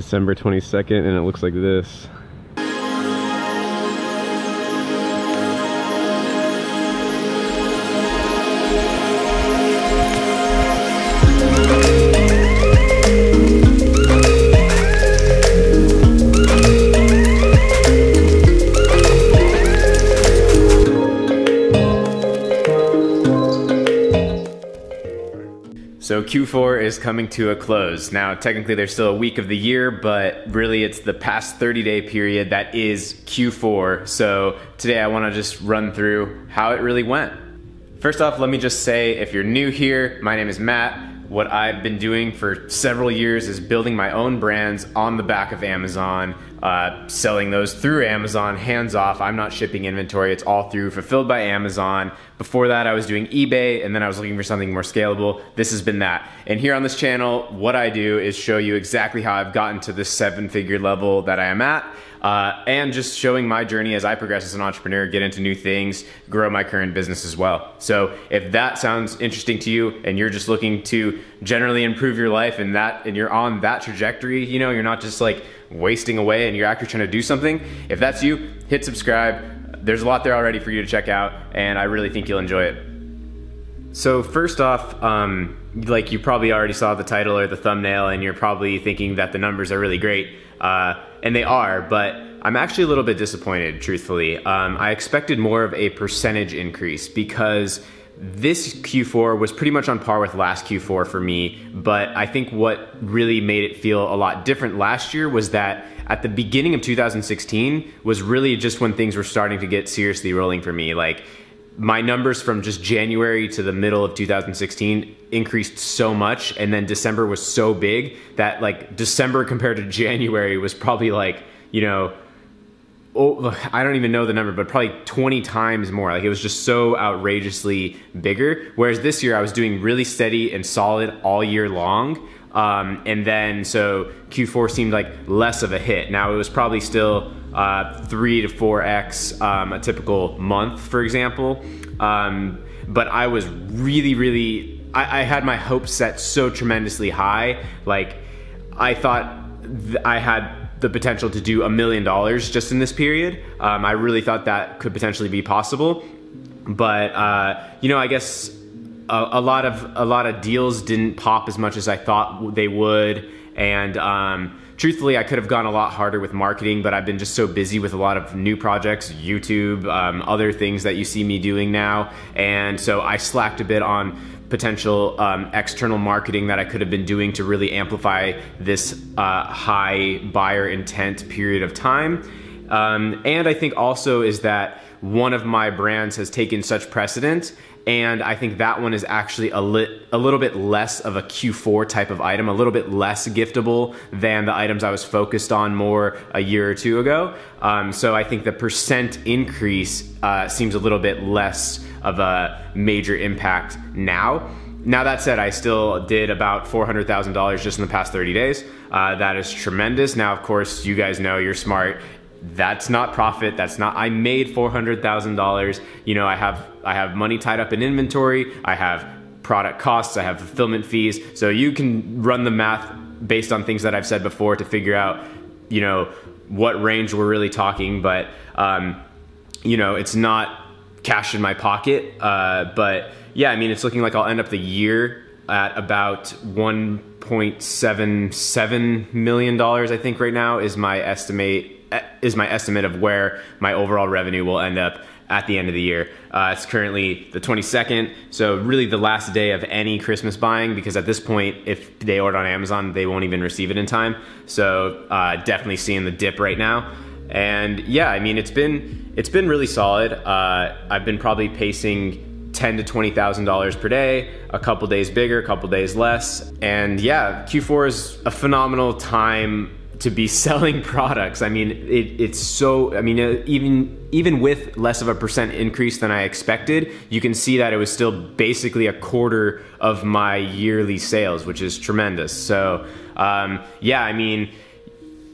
December 22nd, and it looks like this. So Q4 is coming to a close. Now, technically there's still a week of the year, but really it's the past 30-day period that is Q4. So today I wanna just run through how it really went. First off, let me just say, if you're new here, my name is Matt. What I've been doing for several years is building my own brands on the back of Amazon, selling those through Amazon, hands off. I'm not shipping inventory, it's all through Fulfilled by Amazon. Before that, I was doing eBay, and then I was looking for something more scalable. This has been that. And here on this channel, what I do is show you exactly how I've gotten to this 7-figure level that I am at, and just showing my journey as I progress as an entrepreneur, get into new things, grow my current business as well. So if that sounds interesting to you and you're just looking to generally improve your life and you're on that trajectory, you know, you're not just like wasting away and you're actually trying to do something, if that's you, hit subscribe. There's a lot there already for you to check out, and I really think you'll enjoy it. So first off, like you probably already saw the title or the thumbnail, and you're probably thinking that the numbers are really great, and they are, but I'm actually a little bit disappointed, truthfully. I expected more of a percentage increase because this Q4 was pretty much on par with last Q4 for me, but I think what really made it feel a lot different last year was that at the beginning of 2016 was really just when things were starting to get seriously rolling for me. Like, my numbers from just January to the middle of 2016 increased so much, and then December was so big that like December compared to January was probably like, you know, I don't even know the number, but probably 20 times more. Like, it was just so outrageously bigger. Whereas this year I was doing really steady and solid all year long. And then so Q4 seemed like less of a hit. Now it was probably still 3 to 4x a typical month, for example. But I was really, I had my hopes set so tremendously high. Like, I thought I had the potential to do $1 million just in this period. I really thought that could potentially be possible. But, you know, I guess a lot of deals didn't pop as much as I thought they would, and truthfully, I could have gone a lot harder with marketing, but I've been just so busy with a lot of new projects, YouTube, other things that you see me doing now, and so I slacked a bit on potential external marketing that I could have been doing to really amplify this high buyer intent period of time. And I think also is that one of my brands has taken such precedent, and I think that one is actually a little bit less of a Q4 type of item, a little bit less giftable than the items I was focused on more a year or two ago. So I think the percent increase seems a little bit less of a major impact now. Now that said, I still did about $400,000 just in the past 30 days. That is tremendous. Now, of course, you guys know, you're smart. That's not profit. That's not, I made $400,000. You know, I have money tied up in inventory. I have product costs. I have fulfillment fees. So you can run the math based on things that I've said before to figure out, you know, what range we're really talking. But, you know, it's not cash in my pocket. But yeah, I mean, it's looking like I'll end up the year at about $1.77 million, I think right now is my estimate of where my overall revenue will end up at the end of the year. It's currently the 22nd, so really the last day of any Christmas buying, because at this point, if they order on Amazon, they won't even receive it in time. So definitely seeing the dip right now. And yeah, I mean, it's been really solid. I've been probably pacing $10,000 to $20,000 per day, a couple days bigger, a couple days less. And yeah, Q4 is a phenomenal time to be selling products. I mean, it's so, I mean, even with less of a percent increase than I expected, you can see that it was still basically a quarter of my yearly sales, which is tremendous. So yeah, I mean,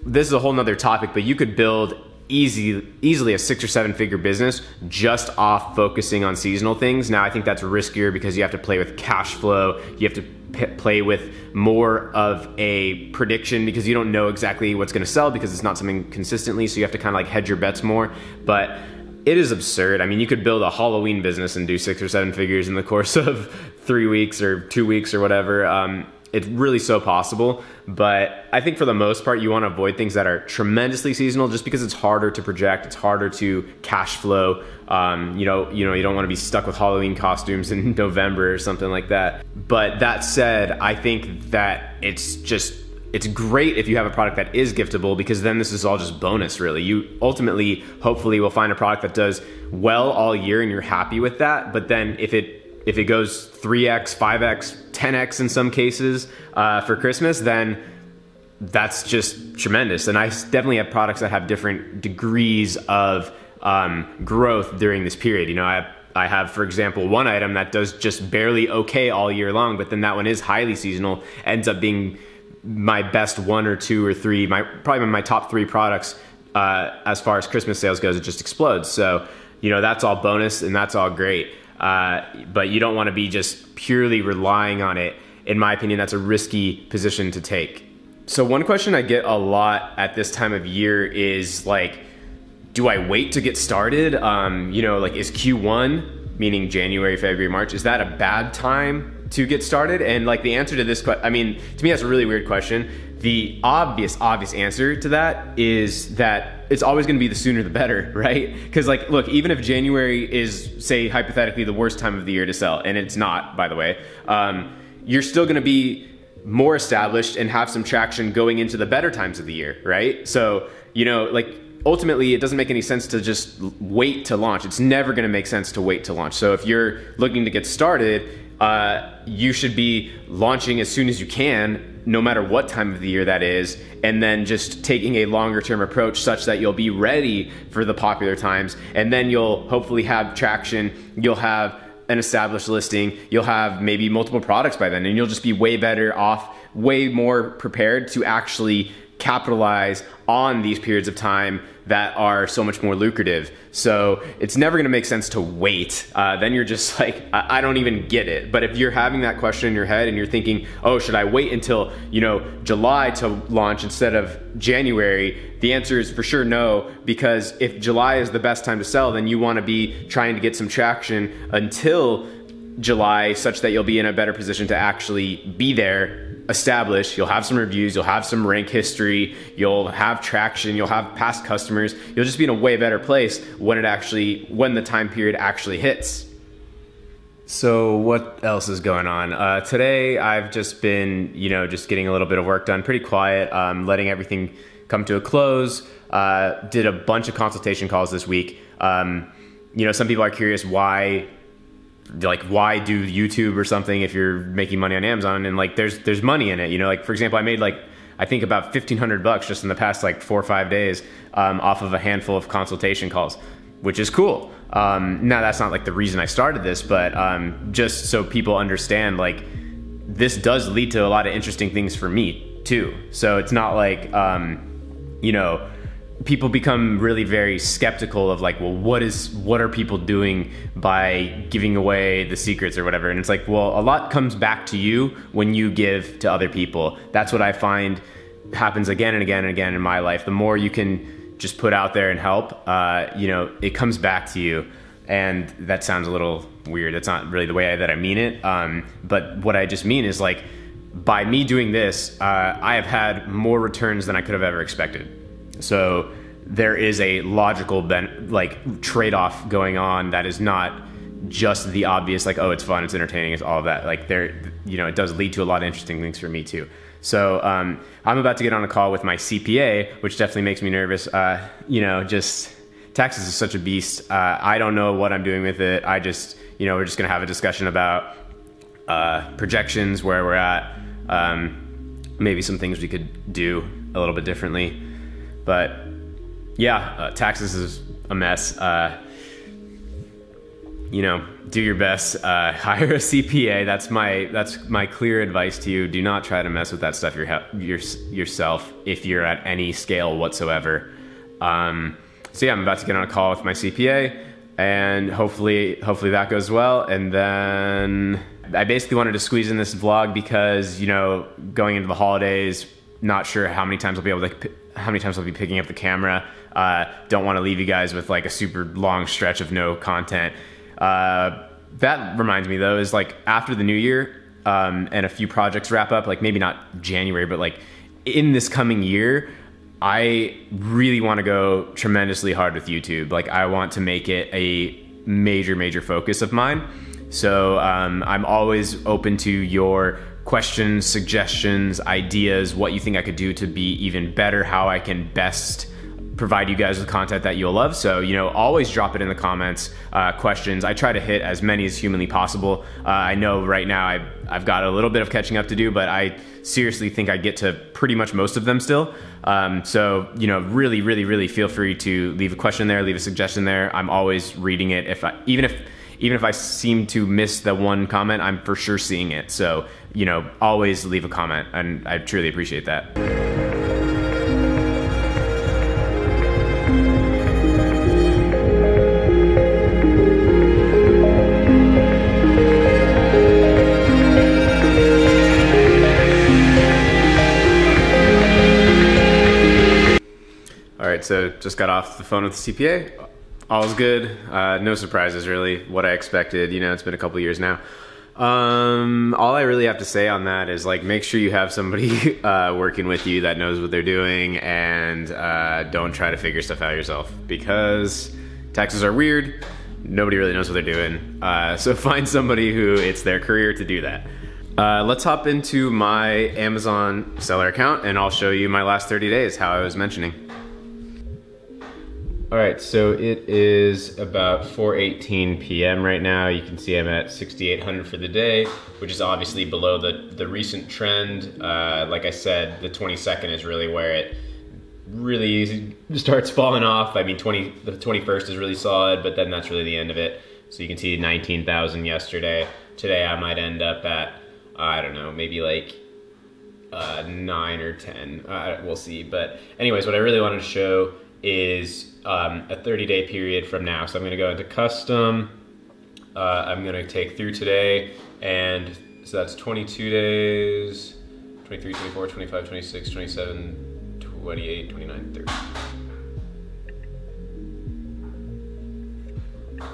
this is a whole nother topic, but you could build easily a 6 or 7 figure business just off focusing on seasonal things. Now I think that's riskier because you have to play with cash flow. You have to play with more of a prediction because you don't know exactly what's going to sell because it's not something consistently. So you have to kind of like hedge your bets more. But it is absurd. I mean, you could build a Halloween business and do 6 or 7 figures in the course of 3 weeks or 2 weeks or whatever. It's really so possible, but I think for the most part, you want to avoid things that are tremendously seasonal just because it's harder to project. It's harder to cash flow. You don't want to be stuck with Halloween costumes in November or something like that. But that said, I think that it's great if you have a product that is giftable because then this is all just bonus really. You ultimately, hopefully will find a product that does well all year and you're happy with that. But then if it goes 3x, 5x, 10x in some cases for Christmas, then that's just tremendous. And I definitely have products that have different degrees of growth during this period. You know, I have, for example, one item that does just barely okay all year long, but then that one is highly seasonal, ends up being my best 1 or 2 or 3, probably my top 3 products as far as Christmas sales goes. It just explodes. So, you know, that's all bonus and that's all great. But you don't want to be just purely relying on it. In my opinion, that's a risky position to take. So one question I get a lot at this time of year is like, do I wait to get started? Like is Q1, meaning January, February, March, is that a bad time to get started? And like the answer to this question, I mean, to me, that's a really weird question. The obvious answer to that is that it's always going to be the sooner the better, right? Because like, look, even if January is, say, hypothetically the worst time of the year to sell, and it's not, by the way, you're still going to be more established and have some traction going into the better times of the year, right? So, like ultimately it doesn't make any sense to just wait to launch. It's never going to make sense to wait to launch. So if you're looking to get started, you should be launching as soon as you can, no matter what time of the year that is, and then just taking a longer term approach such that you'll be ready for the popular times, and then you'll hopefully have traction, you'll have an established listing, you'll have maybe multiple products by then, and you'll just be way better off, way more prepared to actually capitalize on these periods of time that are so much more lucrative. So it's never gonna make sense to wait. Then you're just like, I don't even get it. But if you're having that question in your head and you're thinking, oh, should I wait until, July to launch instead of January? The answer is for sure no, because if July is the best time to sell, then you wanna be trying to get some traction until July such that you'll be in a better position to actually be there, established. You'll have some reviews, you'll have some rank history, you'll have traction, you'll have past customers. You'll just be in a way better place when the time period actually hits. So what else is going on? Today I've just been, just getting a little bit of work done, pretty quiet, letting everything come to a close. Did a bunch of consultation calls this week. Some people are curious why do YouTube or something if you're making money on Amazon, and like there's money in it. Like for example, I made I think about $1,500 just in the past 4 or 5 days off of a handful of consultation calls, which is cool. Now that's not the reason I started this, but just so people understand, this does lead to a lot of interesting things for me too. So it's not people become really very skeptical of well, what are people doing by giving away the secrets or whatever? And it's well, a lot comes back to you when you give to other people. That's what I find happens again and again and again in my life. The more you can just put out there and help, it comes back to you. And that sounds a little weird. That's not really the way that I mean it. But what I just mean is by me doing this, I have had more returns than I could have ever expected. So there is a logical trade-off going on that is not just the obvious oh, it's fun, it's entertaining, it's all of that. It does lead to a lot of interesting things for me too. So I'm about to get on a call with my CPA, which definitely makes me nervous. Just taxes is such a beast. I don't know what I'm doing with it. I just, we're just gonna have a discussion about projections, where we're at, maybe some things we could do a little bit differently. But yeah, taxes is a mess. Do your best. Hire a CPA. That's my clear advice to you. Do not try to mess with that stuff yourself if you're at any scale whatsoever. So yeah, I'm about to get on a call with my CPA, and hopefully that goes well. And then I basically wanted to squeeze in this vlog because, you know, going into the holidays, not sure how many times I'll be picking up the camera. Don't want to leave you guys with like a super long stretch of no content. That reminds me though, is like after the new year, and a few projects wrap up, like maybe not January, but like in this coming year, I really want to go tremendously hard with YouTube. Like I want to make it a major focus of mine. So I'm always open to your questions, suggestions, ideas, what you think I could do to be even better, how I can best provide you guys with content that you'll love. So, you know, always drop it in the comments, questions. I try to hit as many as humanly possible. I know right now I've got a little bit of catching up to do, but I seriously think I get to pretty much most of them still. So, you know, really feel free to leave a question there, leave a suggestion there. I'm always reading it. Even if I seem to miss the one comment, I'm for sure seeing it. So, you know, always leave a comment, and I truly appreciate that. All right, so just got off the phone with the CPA. All's good. No surprises really. What I expected. You know, it's been a couple years now. All I really have to say on that is like make sure you have somebody working with you that knows what they're doing, and don't try to figure stuff out yourself, because taxes are weird. Nobody really knows what they're doing. So find somebody who it's their career to do that. Let's hop into my Amazon seller account and I'll show you my last 30 days, how I was mentioning. All right, so it is about 4:18 p.m. right now. You can see I'm at 6,800 for the day, which is obviously below the recent trend. Like I said, the 22nd is really where it really starts falling off. I mean, the 21st is really solid, but then that's really the end of it. So you can see 19,000 yesterday. Today I might end up at, I don't know, maybe like 9 or 10. We'll see. But anyways, what I really wanted to show is a 30-day period from now. So I'm gonna go into custom. I'm gonna take through today, and so that's 22 days, 23, 24, 25, 26, 27, 28, 29, 30.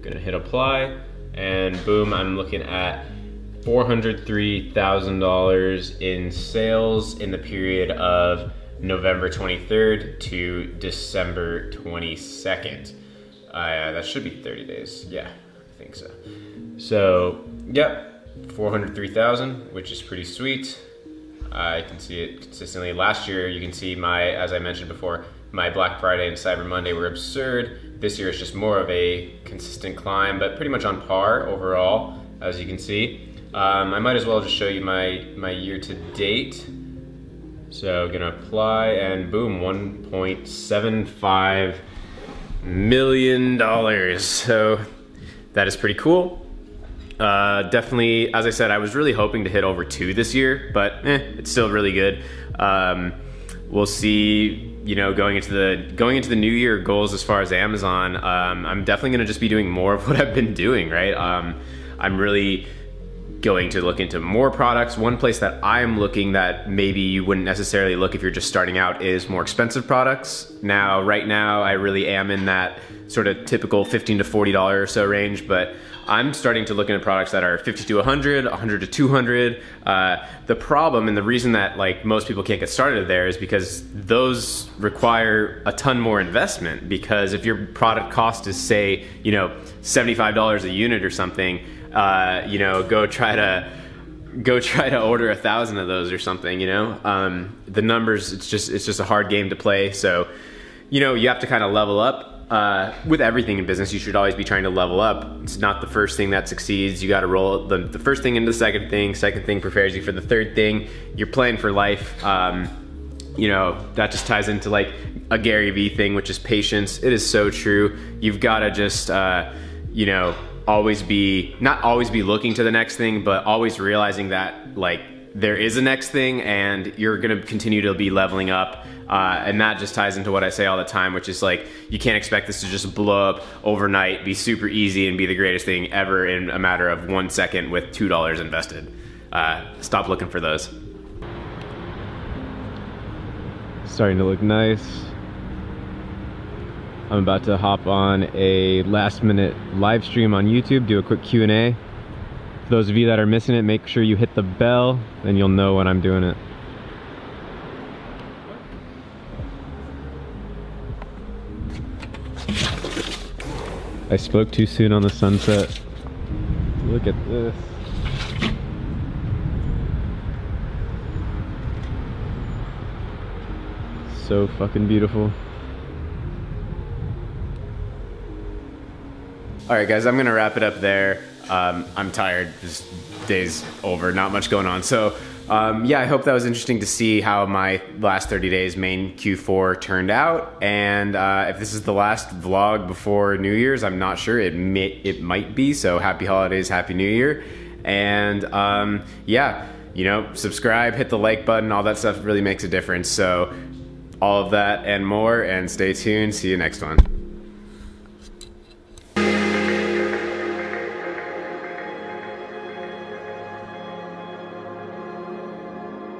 Gonna hit apply, and boom, I'm looking at $403,000 in sales in the period of November 23rd to December 22nd. That should be 30 days. Yeah, I think so. So, yep, 403,000, which is pretty sweet. I can see it consistently. Last year, you can see as I mentioned before, my Black Friday and Cyber Monday were absurd. This year is just more of a consistent climb, but pretty much on par overall, as you can see. I might as well just show you my year to date. So gonna apply, and boom, $1.75 million. So that is pretty cool. Definitely, as I said, I was really hoping to hit over 2 this year, but it's still really good. We'll see. You know, going into the new year goals as far as Amazon, I'm definitely gonna just be doing more of what I've been doing. Right. I'm really going to look into more products. One place that I'm looking that maybe you wouldn't necessarily look if you're just starting out is more expensive products. Now, right now, I really am in that sort of typical $15 to $40 or so range, but I'm starting to look into products that are 50 to 100, 100 to 200. The problem and the reason that like most people can't get started there is because those require a ton more investment, because if your product cost is, say, you know, $75 a unit or something, you know, go try to order 1,000 of those or something, you know. The numbers, it's just a hard game to play. So, you know, you have to kind of level up. With everything in business, you should always be trying to level up. It's not the first thing that succeeds. You got to roll the first thing into the second thing prepares you for the third thing. You're playing for life. You know, that just ties into like a Gary Vee thing, which is patience. It is so true. You've got to just, you know, not always be looking to the next thing, but always realizing that like there is a next thing, and you're gonna continue to be leveling up. And that just ties into what I say all the time, which is like, you can't expect this to just blow up overnight, be super easy, and be the greatest thing ever in a matter of 1 second with $2 invested. Stop looking for those. Starting to look nice. I'm about to hop on a last minute live stream on YouTube, do a quick Q&A. For those of you that are missing it, make sure you hit the bell, then you'll know when I'm doing it. I spoke too soon on the sunset. Look at this. So fucking beautiful. All right, guys, I'm gonna wrap it up there. I'm tired, this day's over, not much going on. So yeah, I hope that was interesting to see how my last 30 days main Q4 turned out. And if this is the last vlog before New Year's, I'm not sure, it might be. So happy holidays, happy New Year. And yeah, you know, subscribe, hit the like button, all that stuff really makes a difference. So all of that and more, and stay tuned. See you next one.